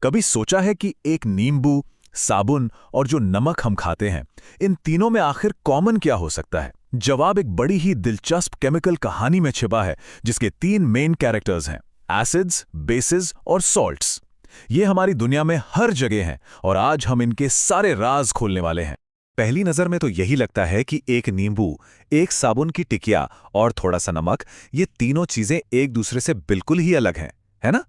कभी सोचा है कि एक नींबू, साबुन और जो नमक हम खाते हैं, इन तीनों में आखिर कॉमन क्या हो सकता है? जवाब एक बड़ी ही दिलचस्प केमिकल कहानी में छिपा है, जिसके 3 मेन कैरेक्टर्स हैं: एसिड्स, बेसिस और सॉल्ट्स। ये हमारी दुनिया में हर जगह हैं और आज हम इनके सारे राज खोलने वाले हैं। पहली नज़र में तो यही लगता है कि एक नींबू, एक साबुन की टिकिया और थोड़ा सा नमक, ये तीनों चीजें एक दूसरे से बिल्कुल ही अलग हैं, है ना?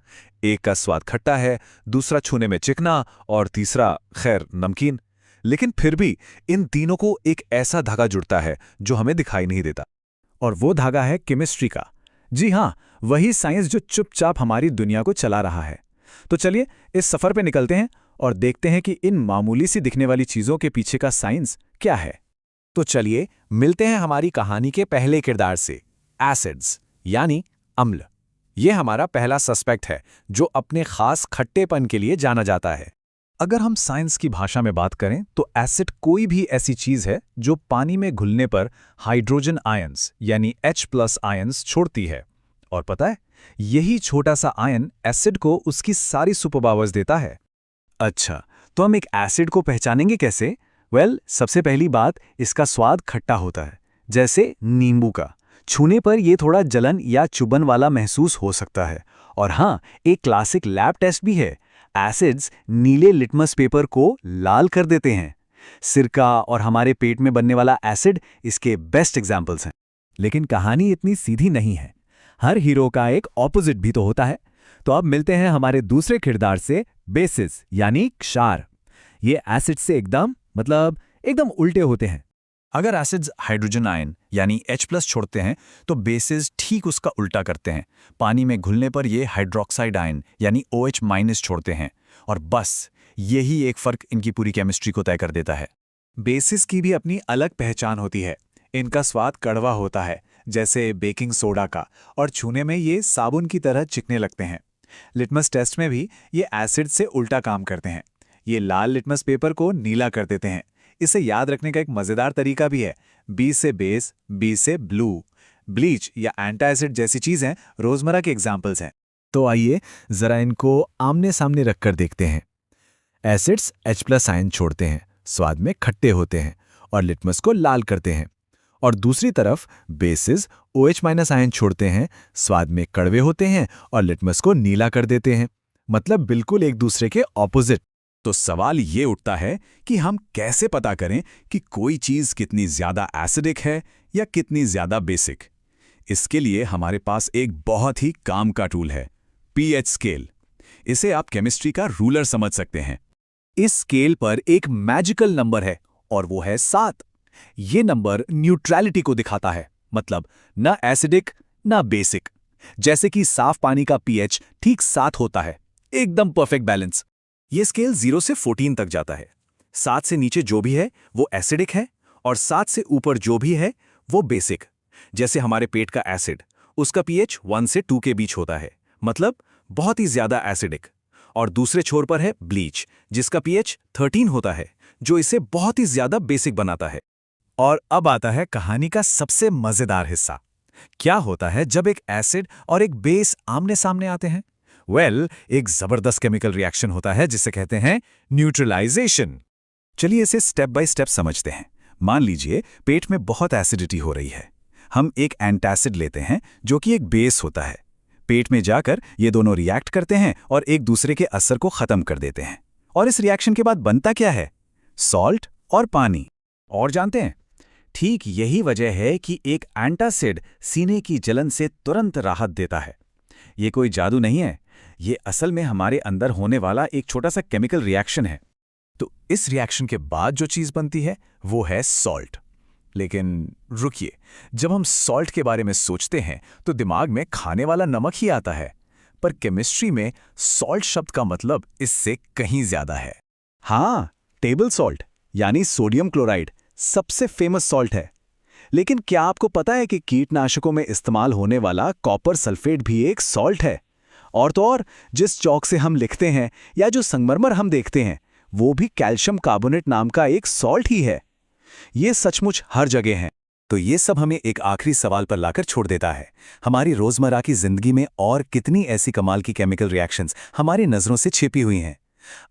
एक का स्वाद खट्टा है, दूसरा छूने में चिकना और तीसरा खैर नमकीन। लेकिन फिर भी इन तीनों को एक ऐसा धागा जुड़ता है जो हमें दिखाई नहीं देता। और वो धागा है केमिस्ट्री का। जी हाँ, वही साइंस जो चुपचाप हमारी दुनिया को चला रहा है। तो चलिए इस सफर पे निकलते हैं और देखते हैं कि इन मामूली सी दिखने वाली चीजों के पीछे का साइंस क्या है। तो चलिए मिलते हैं हमारी कहानी के पहले किरदार से, एसिड्स यानी अम्ल। ये हमारा पहला सस्पेक्ट है जो अपने खास खट्टेपन के लिए जाना जाता है। अगर हम साइंस की भाषा में बात करें तो एसिड कोई भी ऐसी चीज है जो पानी में घुलने पर हाइड्रोजन आयंस यानी H+ आयंस छोड़ती है। और पता है, यही छोटा सा आयन एसिड को उसकी सारी सुपरपावर्स देता है। अच्छा, तो हम एक एसिड को पहचानेंगे कैसे? सबसे पहली बात, इसका स्वाद खट्टा होता है, जैसे नींबू का। छूने पर यह थोड़ा जलन या चुभन वाला महसूस हो सकता है। और हाँ, एक क्लासिक लैब टेस्ट भी है। एसिड्स नीले लिटमस पेपर को लाल कर देते हैं। सिरका और हमारे पेट में बनने वाला एसिड इसके बेस्ट एग्जाम्पल्स हैं। लेकिन कहानी इतनी सीधी नहीं है। हर हीरो का एक ऑपोजिट भी तो होता है। तो अब मिलते हैं हमारे दूसरे किरदार से, बेसिस यानी क्षार। ये एसिड से एकदम उल्टे होते हैं। अगर एसिड्स हाइड्रोजन आयन यानी H+ छोड़ते हैं तो बेसिस ठीक उसका उल्टा करते हैं। पानी में घुलने पर ये हाइड्रोक्साइड आयन यानी OH- छोड़ते हैं। और बस यही एक फर्क इनकी पूरी केमिस्ट्री को तय कर देता है। बेसिस की भी अपनी अलग पहचान होती है। इनका स्वाद कड़वा होता है, जैसे बेकिंग सोडा का, और छूने में ये साबुन की तरह चिकने लगते हैं। लिटमस टेस्ट में भी ये एसिड से उल्टा काम करते हैं। ये लाल लिटमस पेपर को नीला कर देते हैं। इसे याद रखने का एक मजेदार तरीका भी है। बी से बेस, बी से ब्लू। ब्लीच या एंटासिड जैसी चीजें रोजमर्रा के एग्जाम्पल्स हैं। तो आइए जरा इनको आमने सामने रखकर देखते हैं। एसिड्स H+ आयन छोड़ते हैं, स्वाद में खट्टे होते हैं और लिटमस को लाल करते हैं। और दूसरी तरफ बेसिस OH- आयन छोड़ते हैं, स्वाद में कड़वे होते हैं और लिटमस को नीला कर देते हैं। मतलब बिल्कुल एक दूसरे के ऑपोजिट। तो सवाल ये उठता है कि हम कैसे पता करें कि कोई चीज़ कितनी ज़्यादा एसिडिक है या कितनी ज़्यादा बेसिक? इसके लिए हमारे पास एक बहुत ही काम का टूल है, pH स्केल। इसे आप केमिस्ट्री का रूलर समझ सकते हैं। इस स्केल पर एक मैजिकल नंबर है और वो है 7। ये नंबर न्यूट्रलिटी को दिखाता है, मतलब ना एसिडिक ना बेसिक। जैसे कि साफ पानी का pH ठीक 7 होता है, एकदम परफेक्ट बैलेंस। ये स्केल 0 से 14 तक जाता है। 7 से नीचे जो भी है वो एसिडिक है और 7 से ऊपर जो भी है वो बेसिक। जैसे हमारे पेट का एसिड, उसका pH 1 से 2 के बीच होता है, मतलब बहुत ही ज्यादा एसिडिक। और दूसरे छोर पर है ब्लीच, जिसका pH 13 होता है, जो इसे बहुत ही ज्यादा बेसिक बनाता है। और अब आता है कहानी का सबसे मजेदार हिस्सा। क्या होता है जब एक एसिड और एक बेस आमने सामने आते हैं? एक जबरदस्त केमिकल रिएक्शन होता है जिसे कहते हैं न्यूट्रलाइजेशन। चलिए इसे स्टेप बाय स्टेप समझते हैं। मान लीजिए पेट में बहुत एसिडिटी हो रही है। हम एक एंटासिड लेते हैं जो कि एक बेस होता है। पेट में जाकर ये दोनों रिएक्ट करते हैं और एक दूसरे के असर को खत्म कर देते हैं। और इस रिएक्शन के बाद बनता क्या है? सॉल्ट और पानी। और जानते हैं, ठीक यही वजह है कि एक एंटासिड सीने की जलन से तुरंत राहत देता है। ये कोई जादू नहीं है, ये असल में हमारे अंदर होने वाला एक छोटा सा केमिकल रिएक्शन है। तो इस रिएक्शन के बाद जो चीज बनती है वो है सॉल्ट। लेकिन रुकिए, जब हम सॉल्ट के बारे में सोचते हैं तो दिमाग में खाने वाला नमक ही आता है। पर केमिस्ट्री में सॉल्ट शब्द का मतलब इससे कहीं ज्यादा है। हाँ, टेबल सॉल्ट यानी सोडियम क्लोराइड सबसे फेमस सॉल्ट है। लेकिन क्या आपको पता है कि कीटनाशकों में इस्तेमाल होने वाला कॉपर सल्फेट भी एक सॉल्ट है? और तो और, जिस चौक से हम लिखते हैं या जो संगमरमर हम देखते हैं, वो भी कैल्शियम कार्बोनेट नाम का एक सॉल्ट ही है। ये सचमुच हर जगह है। तो ये सब हमें एक आखिरी सवाल पर लाकर छोड़ देता है। हमारी रोजमर्रा की जिंदगी में और कितनी ऐसी कमाल की केमिकल रिएक्शंस हमारी नजरों से छिपी हुई हैं?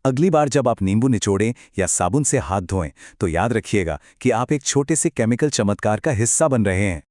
अगली बार जब आप नींबू निचोड़ें या साबुन से हाथ धोएं तो याद रखिएगा कि आप एक छोटे से केमिकल चमत्कार का हिस्सा बन रहे हैं।